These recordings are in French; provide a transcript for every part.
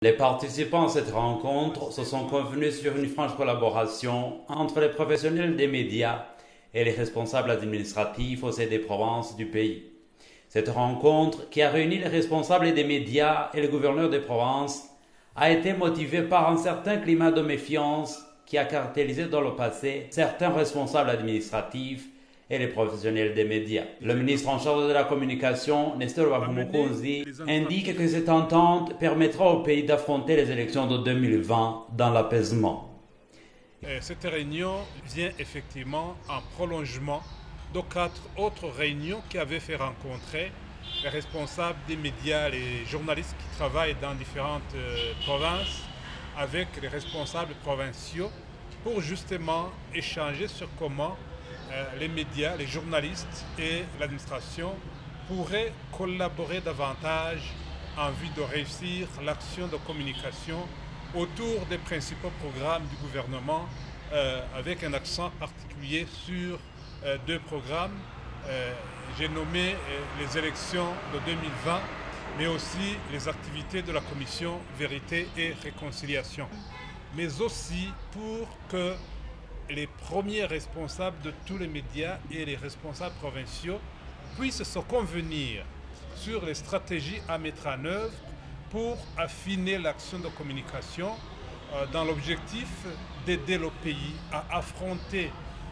Les participants à cette rencontre se sont convenus sur une franche collaboration entre les professionnels des médias et les responsables administratifs au sein des provinces du pays. Cette rencontre, qui a réuni les responsables des médias et le gouverneur des provinces, a été motivée par un certain climat de méfiance qui a caractérisé dans le passé certains responsables administratifs et les professionnels des médias. Le ministre en charge de la communication, Nestor Bahumukunzi, indique que cette entente permettra au pays d'affronter les élections de 2020 dans l'apaisement. Cette réunion vient effectivement en prolongement de 4 autres réunions qui avaient fait rencontrer les responsables des médias, les journalistes qui travaillent dans différentes provinces avec les responsables provinciaux pour justement échanger sur comment les médias, les journalistes et l'administration pourraient collaborer davantage en vue de réussir l'action de communication autour des principaux programmes du gouvernement avec un accent particulier sur 2 programmes. J'ai nommé les élections de 2020, mais aussi les activités de la commission Vérité et Réconciliation. Mais aussi pour que les premiers responsables de tous les médias et les responsables provinciaux puissent se convenir sur les stratégies à mettre en œuvre pour affiner l'action de communication dans l'objectif d'aider le pays à affronter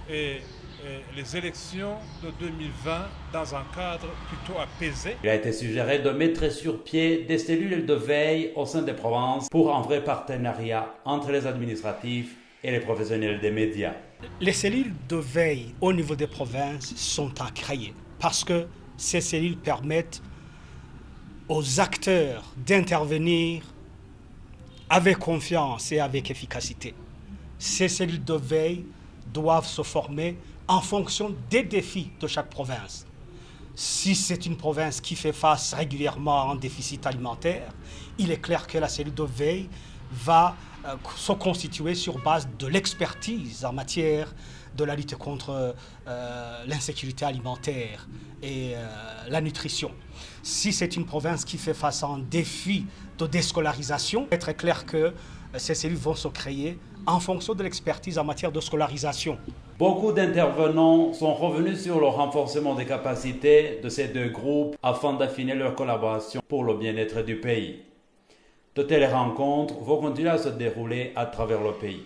les élections de 2020 dans un cadre plutôt apaisé. Il a été suggéré de mettre sur pied des cellules de veille au sein des provinces pour un vrai partenariat entre les administratifs et les professionnels des médias. Les cellules de veille au niveau des provinces sont à créer parce que ces cellules permettent aux acteurs d'intervenir avec confiance et avec efficacité. Ces cellules de veille doivent se former en fonction des défis de chaque province. Si c'est une province qui fait face régulièrement à un déficit alimentaire, il est clair que la cellule de veille va se constituer sur base de l'expertise en matière de la lutte contre l'insécurité alimentaire et la nutrition. Si c'est une province qui fait face à un défi de déscolarisation, il est très clair que ces cellules vont se créer en fonction de l'expertise en matière de scolarisation. Beaucoup d'intervenants sont revenus sur le renforcement des capacités de ces 2 groupes afin d'affiner leur collaboration pour le bien-être du pays. De telles rencontres vont continuer à se dérouler à travers le pays.